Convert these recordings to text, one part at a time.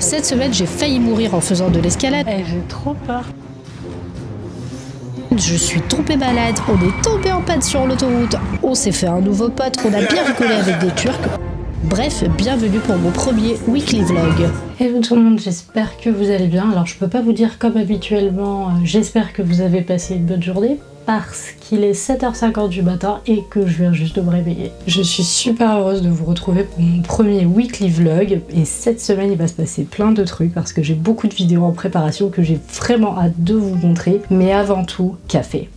Cette semaine, j'ai failli mourir en faisant de l'escalade. J'ai trop peur. Je suis tombée malade, on est tombé en panne sur l'autoroute, on s'est fait un nouveau pote, on a bien rigolé avec des Turcs. Bref, bienvenue pour mon premier weekly vlog. Hello tout le monde, j'espère que vous allez bien. Alors je peux pas vous dire comme habituellement, j'espère que vous avez passé une bonne journée parce qu'il est 7h50 du matin et que je viens juste de me réveiller. Je suis super heureuse de vous retrouver pour mon premier weekly vlog et cette semaine il va se passer plein de trucs parce que j'ai beaucoup de vidéos en préparation que j'ai vraiment hâte de vous montrer. Mais avant tout, café.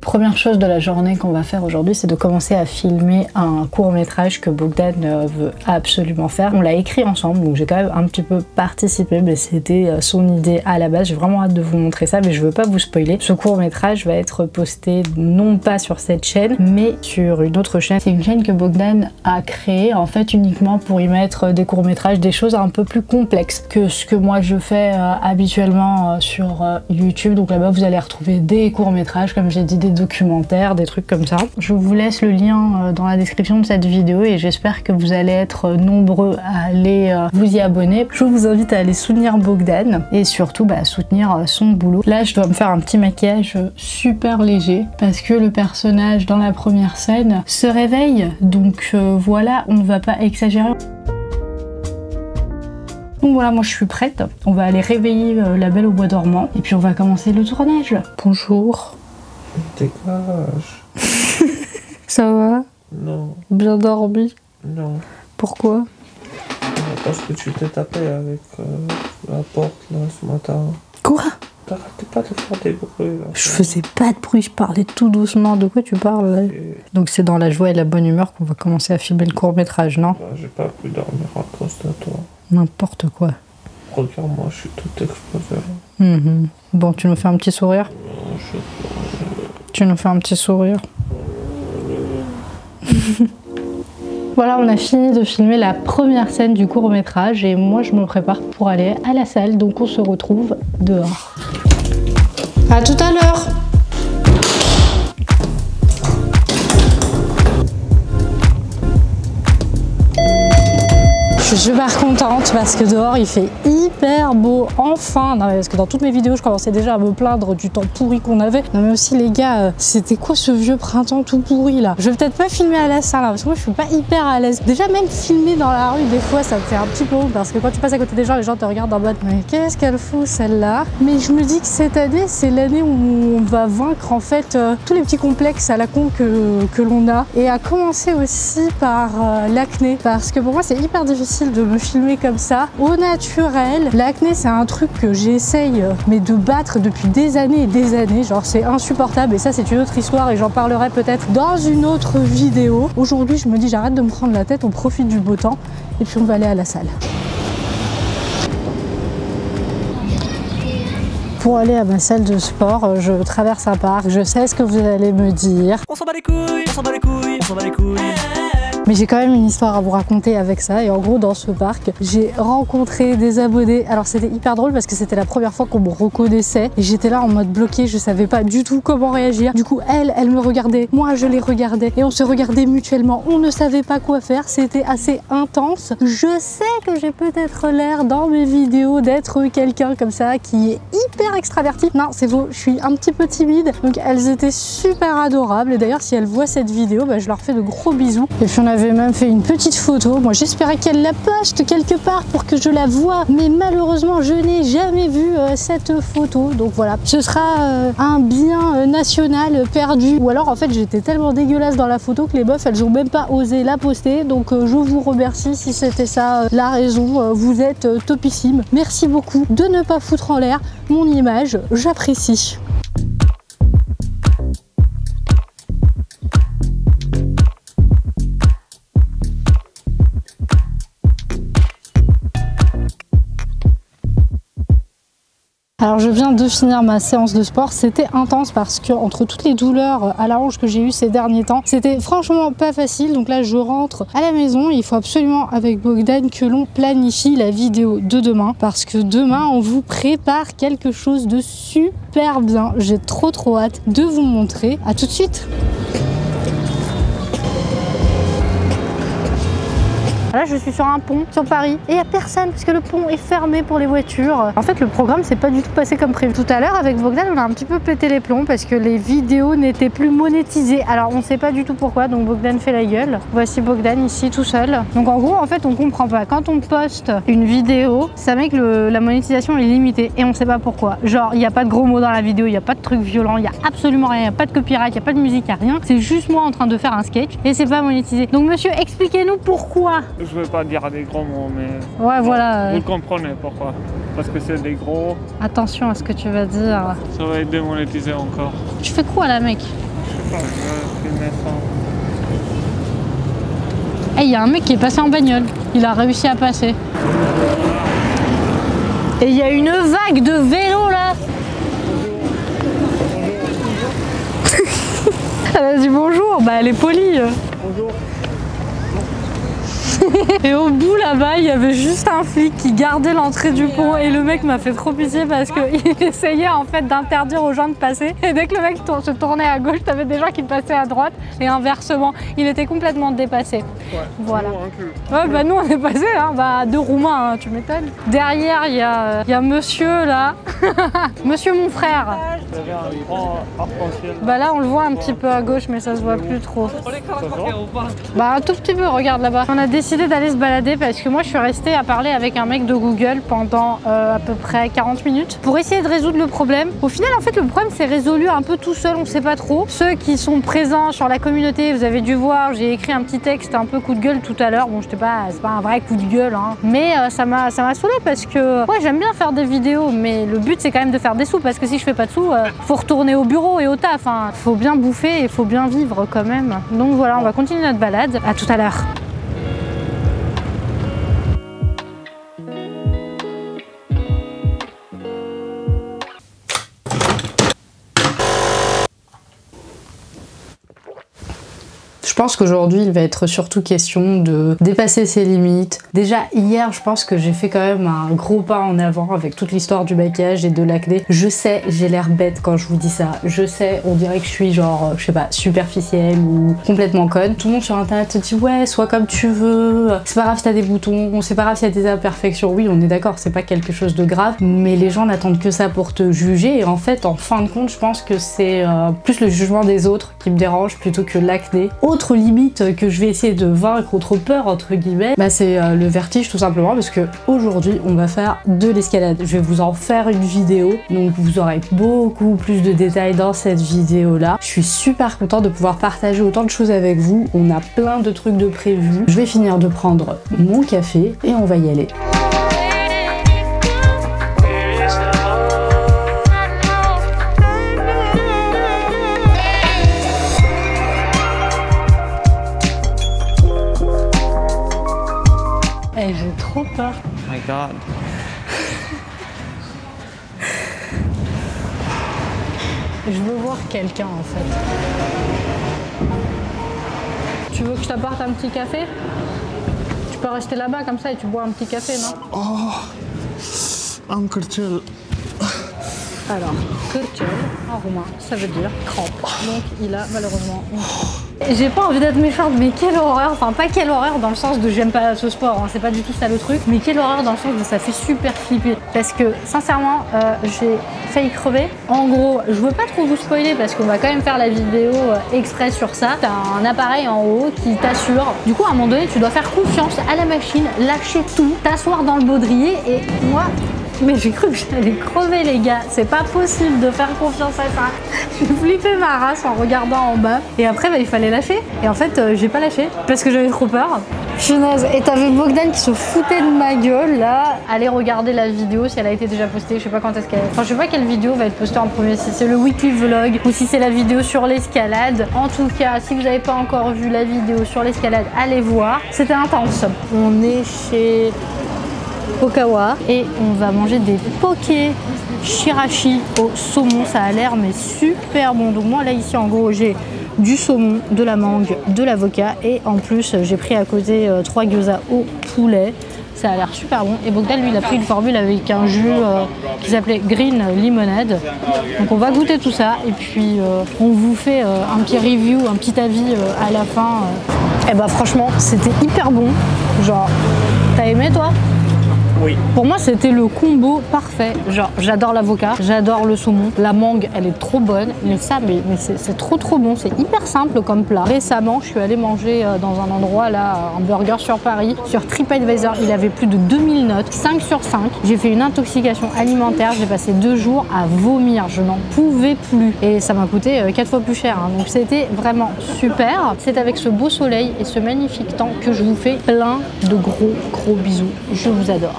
Première chose de la journée qu'on va faire aujourd'hui, c'est de commencer à filmer un court-métrage que Bogdan veut absolument faire. On l'a écrit ensemble, donc j'ai quand même un petit peu participé, mais c'était son idée à la base. J'ai vraiment hâte de vous montrer ça, mais je veux pas vous spoiler. Ce court-métrage va être posté non pas sur cette chaîne, mais sur une autre chaîne. C'est une chaîne que Bogdan a créée en fait uniquement pour y mettre des courts-métrages, des choses un peu plus complexes que ce que moi je fais habituellement sur YouTube. Donc là-bas, vous allez retrouver des courts-métrages, comme j'ai dit, des documentaires, des trucs comme ça. Je vous laisse le lien dans la description de cette vidéo et j'espère que vous allez être nombreux à aller vous y abonner. Je vous invite à aller soutenir Bogdan et surtout soutenir son boulot. Là, je dois me faire un petit maquillage super léger parce que le personnage dans la première scène se réveille. Donc voilà, on ne va pas exagérer. Donc voilà, moi je suis prête. On va aller réveiller la Belle au bois dormant et puis on va commencer le tournage. Bonjour. Dégage. Ça va? Non. Bien dormi? Non. Pourquoi? Parce que tu t'es tapé avec la porte là ce matin. Quoi? T'arrêtais pas de faire des bruits là. Je faisais pas de bruit, je parlais tout doucement. De quoi tu parles là? Donc c'est dans la joie et la bonne humeur qu'on va commencer à filmer le court-métrage, non? Bah, j'ai pas pu dormir à cause de toi. N'importe quoi. Regarde-moi, je suis tout explosé. Bon, tu nous fais un petit sourire? Tu nous fais un petit sourire? Voilà, on a fini de filmer la première scène du court-métrage et moi je me prépare pour aller à la salle, donc on se retrouve dehors. À tout à l'heure! Je suis super contente parce que dehors il fait hyper beau, enfin. Non, parce que dans toutes mes vidéos je commençais déjà à me plaindre du temps pourri qu'on avait. Non mais aussi les gars, c'était quoi ce vieux printemps tout pourri là? Je vais peut-être pas filmer à la salle parce que moi je suis pas hyper à l'aise. Déjà même filmer dans la rue des fois ça me fait un petit peu honte parce que quand tu passes à côté des gens, les gens te regardent en mode mais qu'est-ce qu'elle fout celle-là? Mais je me dis que cette année c'est l'année où on va vaincre en fait tous les petits complexes à la con que l'on a. Et à commencer aussi par l'acné parce que pour moi c'est hyper difficile de me filmer comme ça au naturel. L'acné c'est un truc que j'essaye mais de battre depuis des années et des années, genre c'est insupportable et ça c'est une autre histoire et j'en parlerai peut-être dans une autre vidéo. Aujourd'hui je me dis j'arrête de me prendre la tête, on profite du beau temps et puis on va aller à la salle. Pour aller à ma salle de sport, je traverse un parc, je sais ce que vous allez me dire. On s'en bat les couilles, on s'en bat les couilles, on s'en bat les couilles. Mais j'ai quand même une histoire à vous raconter avec ça et en gros dans ce parc j'ai rencontré des abonnés. Alors c'était hyper drôle parce que c'était la première fois qu'on me reconnaissait et j'étais là en mode bloqué, je savais pas du tout comment réagir. Du coup elle me regardait, moi je les regardais et on se regardait mutuellement, on ne savait pas quoi faire, c'était assez intense. Je sais que j'ai peut-être l'air dans mes vidéos d'être quelqu'un comme ça qui est hyper extraverti. Non c'est faux, je suis un petit peu timide. Donc elles étaient super adorables et d'ailleurs si elles voient cette vidéo, je leur fais de gros bisous. Et puis on avait même fait une petite photo. Moi j'espérais qu'elle la poste quelque part pour que je la voie, mais malheureusement je n'ai jamais vu cette photo. Donc voilà, ce sera un bien national perdu. Ou alors en fait j'étais tellement dégueulasse dans la photo que les meufs elles ont même pas osé la poster. Donc je vous remercie si c'était ça la raison. Vous êtes topissime. Merci beaucoup de ne pas foutre en l'air mon image, j'apprécie. Alors je viens de finir ma séance de sport, c'était intense parce que entre toutes les douleurs à la hanche que j'ai eues ces derniers temps, c'était franchement pas facile. Donc là je rentre à la maison, il faut absolument avec Bogdan que l'on planifie la vidéo de demain parce que demain on vous prépare quelque chose de super bien. J'ai trop hâte de vous montrer. À tout de suite. Là, je suis sur un pont sur Paris et il n'y a personne parce que le pont est fermé pour les voitures. En fait, le programme s'est pas du tout passé comme prévu. Tout à l'heure, avec Bogdan, on a un petit peu pété les plombs parce que les vidéos n'étaient plus monétisées. Alors, on sait pas du tout pourquoi, donc Bogdan fait la gueule. Voici Bogdan ici tout seul. Donc, en gros, en fait, on comprend pas. Quand on poste une vidéo, ça met que la monétisation est limitée et on sait pas pourquoi. Genre, il n'y a pas de gros mots dans la vidéo, il n'y a pas de trucs violents, il n'y a absolument rien, il n'y a pas de copyright, il n'y a pas de musique, il n'y a rien. C'est juste moi en train de faire un sketch et c'est pas monétisé. Donc, monsieur, expliquez-nous pourquoi. Je veux pas dire des gros mots, mais... Ouais, voilà. Vous comprenez pourquoi. Parce que c'est des gros... Attention à ce que tu vas dire. Ça va être démonétisé encore. Tu fais quoi là, mec? Je sais pas, je vais filmer ça. Hey, y a un mec qui est passé en bagnole. Il a réussi à passer. Et il y a une vague de vélos là. Elle a dit bonjour. Bah, elle est polie. Bonjour. Et au bout là-bas, il y avait juste un flic qui gardait l'entrée du pont et le mec m'a fait trop pitié parce qu'il essayait en fait d'interdire aux gens de passer et dès que le mec se tournait à gauche, t'avais des gens qui passaient à droite et inversement. Il était complètement dépassé. Ouais, voilà. Ouais, bah nous on est passé, hein, bah, deux Roumains, hein, tu m'étonnes. Derrière, il y a monsieur là. Monsieur mon frère. Il y avait un grand arc-en-ciel. Bah là on le voit un petit peu à gauche mais ça se voit plus trop. Bah un tout petit peu, regarde là-bas. On a décidé d'aller se balader parce que moi je suis restée à parler avec un mec de Google pendant à peu près 40 minutes pour essayer de résoudre le problème. Au final en fait le problème s'est résolu un peu tout seul, on sait pas trop. Ceux qui sont présents sur la communauté, vous avez dû voir, j'ai écrit un petit texte un peu coup de gueule tout à l'heure. Bon c'est pas un vrai coup de gueule hein. Mais ça m'a saoulé parce que ouais j'aime bien faire des vidéos mais le but c'est quand même de faire des sous parce que si je fais pas de sous, faut retourner au bureau et au taf. Hein. Faut bien bouffer et faut bien vivre quand même. Donc voilà, on va continuer notre balade. À tout à l'heure. Je pense qu'aujourd'hui, il va être surtout question de dépasser ses limites. Déjà, hier, je pense que j'ai fait quand même un gros pas en avant avec toute l'histoire du maquillage et de l'acné. Je sais, j'ai l'air bête quand je vous dis ça. Je sais, on dirait que je suis genre, je sais pas, superficielle ou complètement conne. Tout le monde sur internet te dit ouais, sois comme tu veux. C'est pas grave si t'as des boutons, c'est pas grave s'il y a des imperfections. Oui, on est d'accord, c'est pas quelque chose de grave. Mais les gens n'attendent que ça pour te juger. Et en fait, en fin de compte, je pense que c'est plus le jugement des autres qui me dérange plutôt que l'acné. Autre limite que je vais essayer de vaincre, autre peur entre guillemets, bah c'est le vertige tout simplement parce que aujourd'hui on va faire de l'escalade. Je vais vous en faire une vidéo donc vous aurez beaucoup plus de détails dans cette vidéo là. Je suis super contente de pouvoir partager autant de choses avec vous. On a plein de trucs de prévus. Je vais finir de prendre mon café et on va y aller. J'ai trop peur. Oh my god. Je veux voir quelqu'un en fait. Tu veux que je t'apporte un petit café? Tu peux rester là-bas comme ça et tu bois un petit café, non? Oh, un curcel. Alors, curcel en roumain, ça veut dire crampe. Donc il a malheureusement une crampe. J'ai pas envie d'être méchante, mais quelle horreur, enfin pas quelle horreur dans le sens de j'aime pas ce sport, hein, c'est pas du tout ça le truc, mais quelle horreur dans le sens de ça fait super flipper. Parce que sincèrement, j'ai failli crever. En gros, je veux pas trop vous spoiler parce qu'on va quand même faire la vidéo exprès sur ça. T'as un appareil en haut qui t'assure. Du coup, à un moment donné, tu dois faire confiance à la machine, lâcher tout, t'asseoir dans le baudrier et moi... Mais j'ai cru que j'allais crever les gars, c'est pas possible de faire confiance à ça. J'ai flippé ma race en regardant en bas et après bah, il fallait lâcher et en fait j'ai pas lâché parce que j'avais trop peur. Punaise, et t'avais Bogdan qui se foutait de ma gueule là. Allez regarder la vidéo si elle a été déjà postée, je sais pas quand est-ce qu'elle... Enfin je sais pas quelle vidéo va être postée en premier, si c'est le weekly vlog ou si c'est la vidéo sur l'escalade. En tout cas, si vous n'avez pas encore vu la vidéo sur l'escalade, allez voir. C'était intense. On est chez... Okawa et on va manger des poké shirashi au saumon, ça a l'air mais super bon. Donc moi là ici en gros j'ai du saumon, de la mangue, de l'avocat et en plus j'ai pris à côté 3 gyoza au poulet. Ça a l'air super bon et Bogdan lui il a pris une formule avec un jus qui s'appelait Green Lemonade. Donc on va goûter tout ça et puis on vous fait un petit review, un petit avis à la fin. Et bah franchement, c'était hyper bon. Genre, t'as aimé toi? Oui. Pour moi, c'était le combo parfait. Genre, j'adore l'avocat, j'adore le saumon. La mangue, elle est trop bonne. Mais ça, c'est trop bon. C'est hyper simple comme plat. Récemment, je suis allée manger dans un endroit, là, un burger sur Paris. Sur TripAdvisor, il avait plus de 2000 notes, 5 sur 5. J'ai fait une intoxication alimentaire. J'ai passé 2 jours à vomir. Je n'en pouvais plus. Et ça m'a coûté 4 fois plus cher. Hein. Donc, c'était vraiment super. C'est avec ce beau soleil et ce magnifique temps que je vous fais plein de gros bisous. Je vous adore.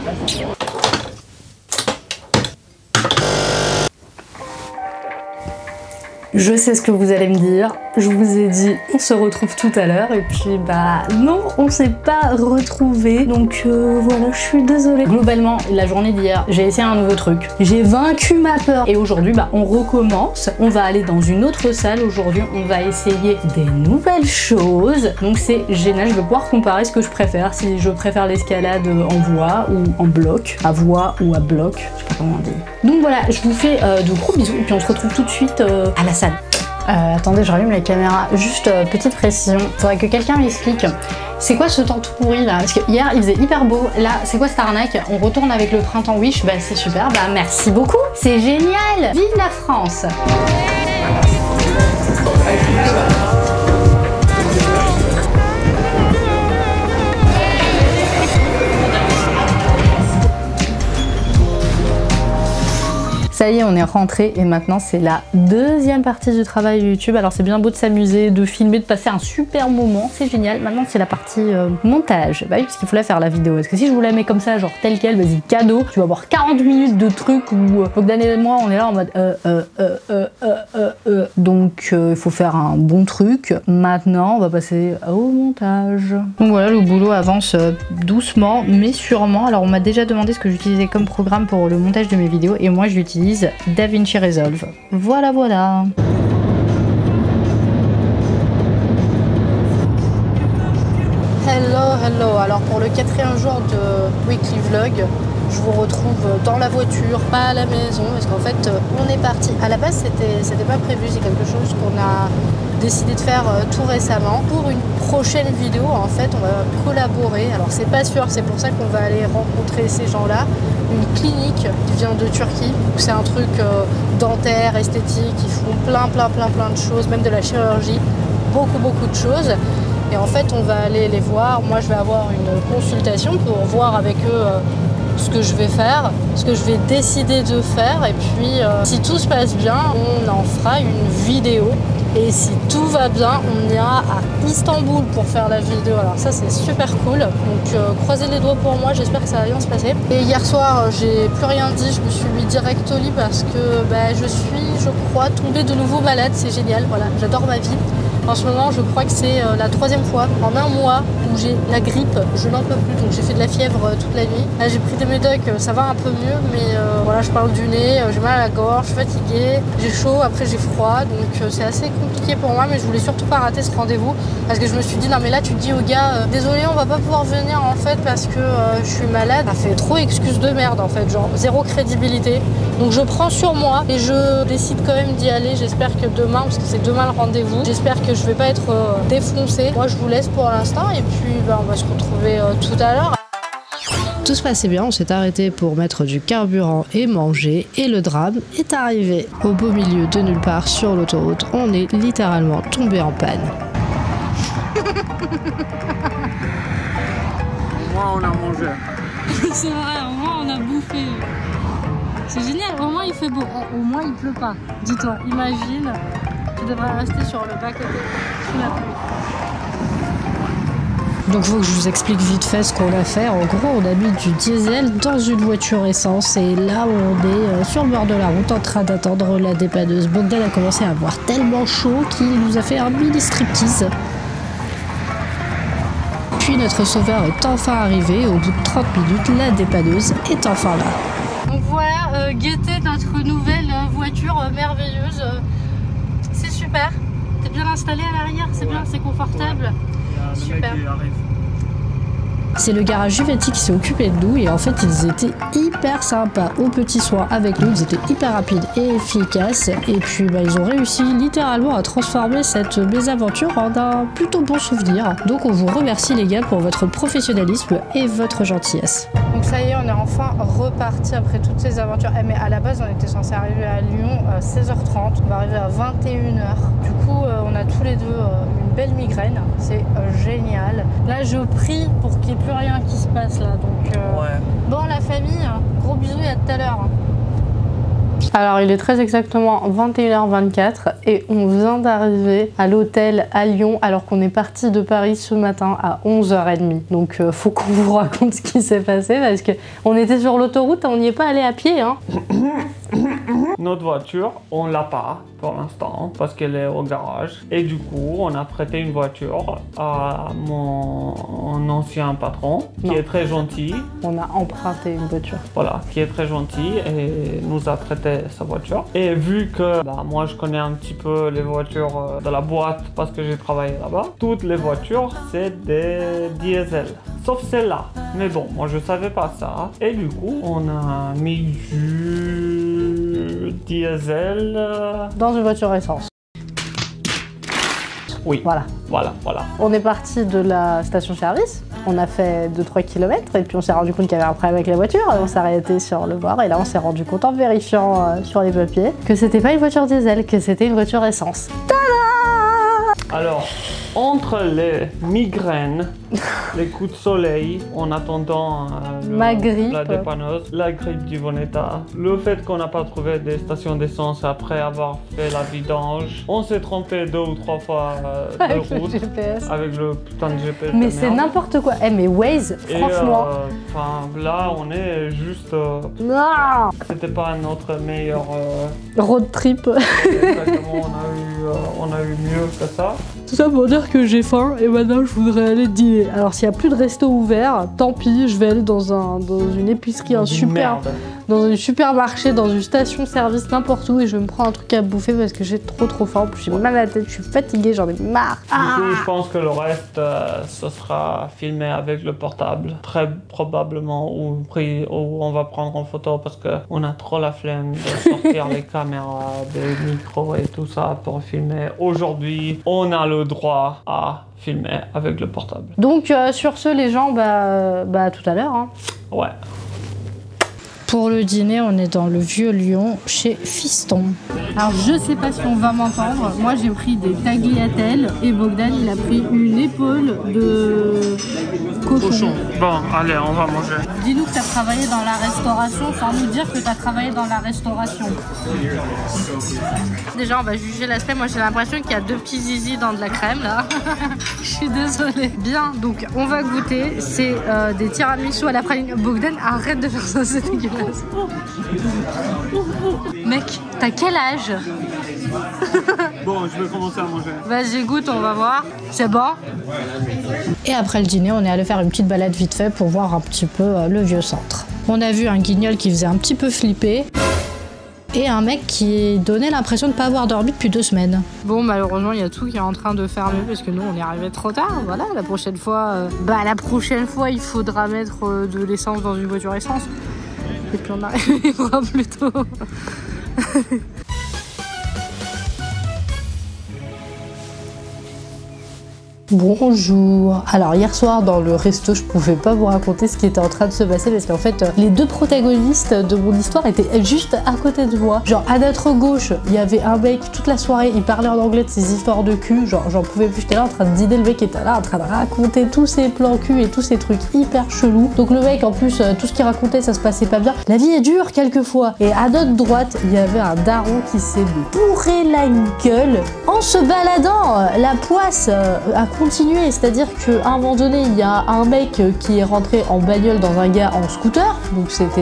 Je sais ce que vous allez me dire, je vous ai dit on se retrouve tout à l'heure et puis bah non, on s'est pas retrouvés, donc voilà, je suis désolée. Globalement, la journée d'hier, j'ai essayé un nouveau truc, j'ai vaincu ma peur et aujourd'hui bah on recommence, on va aller dans une autre salle, aujourd'hui on va essayer des nouvelles choses, donc c'est génial, je vais pouvoir comparer ce que je préfère, si je préfère l'escalade en voie ou en bloc, à voie ou à bloc, je sais pas comment on dit. Donc voilà, je vous fais de gros bisous et puis on se retrouve tout de suite à la salle. Attendez, je rallume la caméra. Juste petite précision, faudrait que quelqu'un m'explique. C'est quoi ce temps tout pourri là? Parce que hier il faisait hyper beau. Là, c'est quoi cette arnaque? On retourne avec le printemps Wish. Bah c'est super. Bah merci beaucoup. C'est génial. Vive la France. Ça y est, on est rentré et maintenant c'est la deuxième partie du travail YouTube. Alors c'est bien beau de s'amuser, de filmer, de passer un super moment, c'est génial. Maintenant c'est la partie montage. Bah oui, parce qu'il faut la faire la vidéo. Parce que si je vous la mets comme ça, genre tel quel, vas-y cadeau, tu vas avoir 40 minutes de trucs où Bogdan et moi on est là en mode Donc il faut faire un bon truc. Maintenant on va passer au montage. Donc voilà, le boulot avance doucement mais sûrement. Alors on m'a déjà demandé ce que j'utilisais comme programme pour le montage de mes vidéos et moi j'utilise DaVinci Resolve. Voilà. Hello. Alors pour le 4e jour de Weekly Vlog, je vous retrouve dans la voiture, pas à la maison, parce qu'en fait on est parti. À la base c'était pas prévu, c'est quelque chose qu'on a décidé de faire tout récemment. Pour une prochaine vidéo, en fait, on va collaborer. Alors c'est pas sûr, c'est pour ça qu'on va aller rencontrer ces gens-là. Une clinique qui vient de Turquie. C'est un truc dentaire, esthétique. Ils font plein de choses, même de la chirurgie, beaucoup de choses. Et en fait, on va aller les voir. Moi, je vais avoir une consultation pour voir avec eux ce que je vais faire, ce que je vais décider de faire. Et puis, si tout se passe bien, on en fera une vidéo. Et si tout va bien, on ira à Istanbul pour faire la vidéo. Alors ça, c'est super cool. Donc croisez les doigts pour moi, j'espère que ça va bien se passer. Et hier soir, j'ai plus rien dit, je me suis mis direct au lit parce que je suis, je crois, tombée de nouveau malade. C'est génial, voilà, j'adore ma vie. En ce moment, je crois que c'est la 3e fois en un mois où j'ai la grippe. Je n'en peux plus, donc j'ai fait de la fièvre toute la nuit. Là, j'ai pris des médocs, ça va un peu mieux, mais voilà, je parle du nez, j'ai mal à la gorge, je suis fatiguée, j'ai chaud, après j'ai froid, donc c'est assez compliqué pour moi, mais je voulais surtout pas rater ce rendez-vous parce que je me suis dit non mais là tu te dis au gars désolé on va pas pouvoir venir en fait parce que je suis malade. Ça fait trop excuse de merde en fait, genre zéro crédibilité. Donc je prends sur moi et je décide quand même d'y aller. J'espère que demain, parce que c'est demain le rendez-vous, j'espère que je vais pas être défoncée. Moi je vous laisse pour l'instant et puis on va se retrouver tout à l'heure. Tout se passait bien, on s'est arrêté pour mettre du carburant et manger, et le drame est arrivé. Au beau milieu de nulle part sur l'autoroute, on est littéralement tombé en panne. Au moins on a mangé. C'est vrai, au moins on a bouffé. C'est génial, au moins il fait beau, au moins il pleut pas. Dis-toi, imagine, tu devrais rester sur le bas-côté, sous la pluie. Donc il faut que je vous explique vite fait ce qu'on a fait. En gros, on a mis du diesel dans une voiture essence et là on est sur le bord de la route en train d'attendre la dépanneuse. Bogdan a commencé à avoir tellement chaud qu'il nous a fait un mini striptease. Puis notre sauveur est enfin arrivé. Au bout de 30 minutes, la dépanneuse est enfin là. Donc voilà, guettez notre nouvelle voiture merveilleuse. C'est super. T'es bien installé à l'arrière, c'est bien, c'est confortable. Super. C'est le garage Juvetti qui s'est occupé de nous et en fait ils étaient hyper sympas aux petits soins avec nous, ils étaient hyper rapides et efficaces et puis ils ont réussi littéralement à transformer cette mésaventure en un plutôt bon souvenir. Donc on vous remercie les gars pour votre professionnalisme et votre gentillesse. Donc ça y est, on est enfin reparti après toutes ces aventures. Mais à la base, on était censé arriver à Lyon à 16h30. On va arriver à 21h. Du coup, on a tous les deux une belle migraine. C'est génial. Là, je prie pour qu'il n'y ait plus rien qui se passe là. Donc, Ouais. Bon, la famille, gros bisous et à tout à l'heure. Alors il est très exactement 21h24 et on vient d'arriver à l'hôtel à Lyon alors qu'on est parti de Paris ce matin à 11h30. Donc faut qu'on vous raconte ce qui s'est passé parce qu'on était sur l'autoroute et on n'y est pas allé à pied. Hein. Notre voiture, on l'a pas pour l'instant parce qu'elle est au garage. Et du coup, on a prêté une voiture à mon ancien patron qui est très gentil. On a emprunté une voiture. Voilà, qui est très gentil et nous a prêté sa voiture. Et vu que moi je connais un petit peu les voitures de la boîte parce que j'ai travaillé là-bas, toutes les voitures c'est des diesel. Sauf celle-là. Mais bon, moi je savais pas ça. Et du coup, on a mis du diesel dans une voiture essence. Oui. Voilà. Voilà. On est parti de la station-service. On a fait 2-3 km et puis on s'est rendu compte qu'il y avait un problème avec la voiture. On s'est arrêté sur le bord et là on s'est rendu compte en vérifiant sur les papiers que c'était pas une voiture diesel, que c'était une voiture essence. Tada! Alors, entre les migraines, les coups de soleil en attendant ma grippe, la dépanneuse, la grippe du Vonetta, le fait qu'on n'a pas trouvé des stations d'essence après avoir fait la vidange, on s'est trompé 2 ou 3 fois de route GPS. avec le putain de GPS. Mais c'est n'importe quoi. Eh mais Waze, franchement. Là on est juste. Non. C'était pas notre meilleur road trip. Exactement, on a eu mieux que ça. Tout ça pour dire que j'ai faim et maintenant je voudrais aller dîner. Alors s'il n'y a plus de resto ouvert, tant pis, je vais aller dans une épicerie, dans un supermarché, dans une station-service, n'importe où et je vais me prendre un truc à bouffer parce que j'ai trop faim. En plus j'ai mal à la tête, je suis fatiguée, j'en ai marre. Du coup, je pense que le reste, ce sera filmé avec le portable. Très probablement, ou on va prendre en photo parce qu'on a trop la flemme de sortir les caméras, des micros et tout ça pour filmer. Aujourd'hui, on a le droit à filmer avec le portable. Donc sur ce les gens, à tout à l'heure. Hein. Ouais. Pour le dîner, on est dans le vieux Lyon chez Fiston. Alors je sais pas si on va m'entendre, moi j'ai pris des tagliatelles et Bogdan il a pris une épaule de cochon. Bon, allez, on va manger. Dis-nous que tu as travaillé dans la restauration sans nous dire que tu as travaillé dans la restauration. Déjà on va juger l'aspect, moi j'ai l'impression qu'il y a 2 petits zizi dans de la crème là. Je suis désolée. Bien, donc on va goûter, c'est des tiramisu à la praline. Bogdan, arrête de faire ça, c'est dégueulasse. Mec, t'as quel âge? Bon, je vais commencer à manger. Vas-y, goûte, on va voir. C'est bon? Et après le dîner, on est allé faire une petite balade vite fait pour voir un petit peu le vieux centre. On a vu un guignol qui faisait un petit peu flipper et un mec qui donnait l'impression de ne pas avoir dormi depuis 2 semaines. Bon, malheureusement, il y a tout qui est en train de fermer parce que nous, on est arrivé trop tard. Voilà, la prochaine fois, il faudra mettre de l'essence dans une voiture essence. Et puis on arrivera plus tôt. Bonjour. Alors hier soir dans le resto, je pouvais pas vous raconter ce qui était en train de se passer parce qu'en fait les 2 protagonistes de mon histoire étaient juste à côté de moi. Genre à notre gauche, il y avait un mec toute la soirée, il parlait en anglais de ses histoires de cul, genre j'en pouvais plus, j'étais là en train de dîner, le mec était là en train de raconter tous ses plans cul et tous ces trucs hyper chelous. Donc le mec en plus, tout ce qu'il racontait ça se passait pas bien. La vie est dure quelquefois. Et à notre droite, il y avait un daron qui s'est bourré la gueule en se baladant la poisse à continuer, c'est-à-dire qu'à un moment donné il y a un mec qui est rentré en bagnole dans un gars en scooter, donc c'était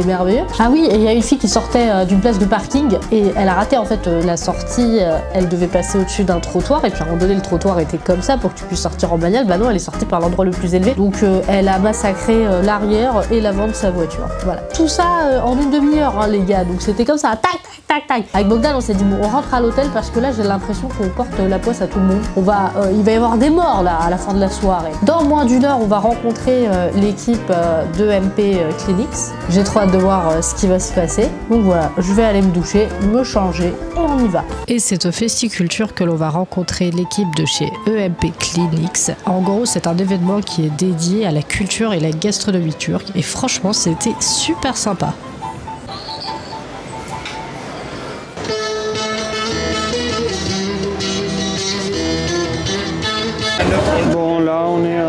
merveilleux. Ah oui, et il y a une fille qui sortait d'une place de parking et elle a raté en fait la sortie, elle devait passer au-dessus d'un trottoir et puis à un moment donné le trottoir était comme ça pour que tu puisses sortir en bagnole, bah non elle est sortie par l'endroit le plus élevé, donc elle a massacré l'arrière et l'avant de sa voiture. Voilà, tout ça en une demi-heure hein, les gars, donc c'était comme ça, tac tac. Avec Bogdan on s'est dit bon on rentre à l'hôtel parce que là j'ai l'impression qu'on porte la poisse à tout le monde. Il va y avoir des morts là à la fin de la soirée. Dans moins d'une heure, on va rencontrer l'équipe de MP Clinics. J'ai trop hâte de voir ce qui va se passer. Donc voilà, je vais aller me doucher, me changer et on y va. Et c'est au Festiculture que l'on va rencontrer l'équipe de chez EMP Clinics. En gros, c'est un événement qui est dédié à la culture et la gastronomie turque. Et franchement, c'était super sympa. Bon, là, on est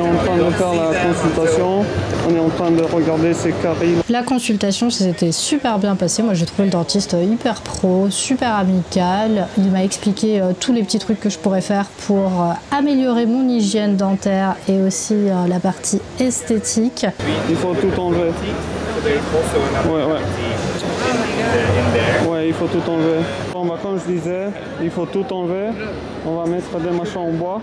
en train de faire la consultation. On est en train de regarder ces caries. La consultation, c'était super bien passé. Moi, j'ai trouvé le dentiste hyper pro, super amical. Il m'a expliqué tous les petits trucs que je pourrais faire pour améliorer mon hygiène dentaire et aussi la partie esthétique. Il faut tout enlever. Ouais, il faut tout enlever. Bon, bah, comme je disais, il faut tout enlever. On va mettre des machins en bois.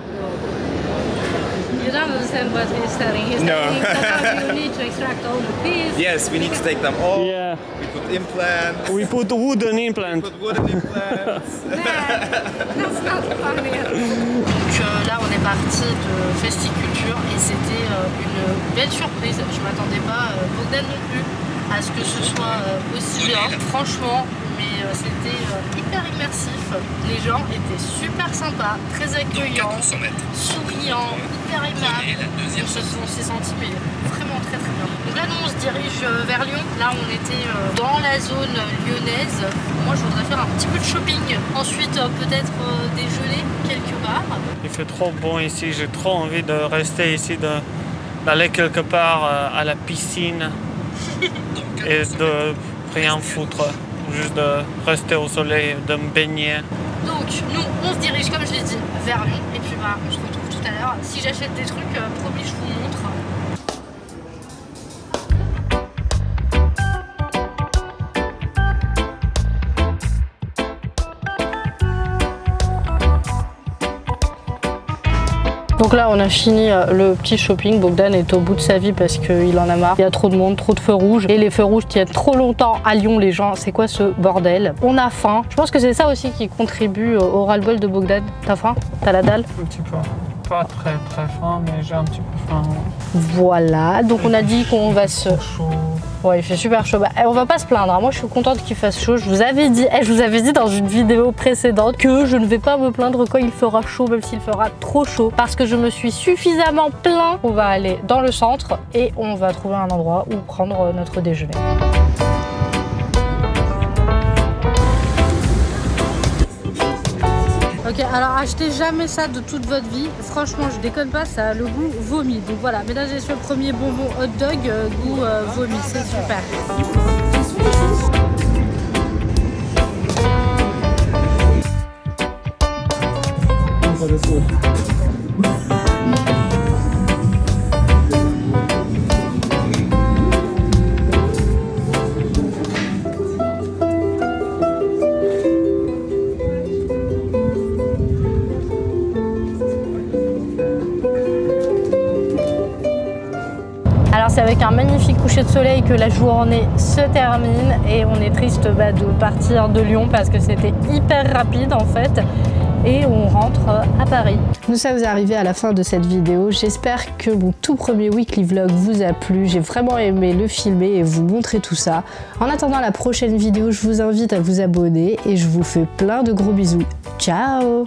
You don't understand what he's telling. He's telling sometimes you need to extract all the teeth. Yes, we need to take them all. Yeah. We put implants. We put wooden implant. We put wooden implants. That's not funny. Donc là, on est parti de Festiculture et c'était une belle surprise. Je m'attendais pas, Bogdan non plus, à ce que ce soit aussi bien. Franchement, mais c'était hyper immersif. Les gens étaient super sympas, très accueillants, souriants, hyper aimables. On s'est sentis vraiment très très bien. Donc là, nous on se dirige vers Lyon. Là, on était dans la zone lyonnaise. Moi, je voudrais faire un petit peu de shopping. Ensuite, peut-être déjeuner quelque part. Il fait trop bon ici. J'ai trop envie de rester ici, d'aller quelque part à la piscine et de rien foutre. Juste de rester au soleil, de me baigner. Donc nous on se dirige comme je l'ai dit vers Lyon et puis bah on se retrouve tout à l'heure. Si j'achète des trucs, promis je vous montre. Donc là on a fini le petit shopping. Bogdan est au bout de sa vie parce qu'il en a marre. Il y a trop de monde, trop de feux rouges. Et les feux rouges tiennent trop longtemps à Lyon les gens. C'est quoi ce bordel? On a faim. Je pense que c'est ça aussi qui contribue au ras-le-bol de Bogdan. T'as faim? T'as la dalle? Un petit peu. Pas très très faim, mais j'ai un petit peu faim. Voilà, donc on a dit qu'on va se... Chaud. Ouais, il fait super chaud. Bah, on va pas se plaindre, hein. Moi je suis contente qu'il fasse chaud. Je vous avais dit dans une vidéo précédente que je ne vais pas me plaindre quand il fera chaud, même s'il fera trop chaud, parce que je me suis suffisamment plaint. On va aller dans le centre et on va trouver un endroit où prendre notre déjeuner. Ok, alors achetez jamais ça de toute votre vie. Franchement, je déconne pas, ça a le goût vomi. Donc voilà, mesdames et messieurs, le premier bonbon hot dog, goût vomi, c'est super. Alors c'est avec un magnifique coucher de soleil que la journée se termine et on est triste de partir de Lyon parce que c'était hyper rapide en fait et on rentre à Paris. Nous sommes arrivés à la fin de cette vidéo. J'espère que mon tout premier weekly vlog vous a plu. J'ai vraiment aimé le filmer et vous montrer tout ça. En attendant la prochaine vidéo, je vous invite à vous abonner et je vous fais plein de gros bisous. Ciao!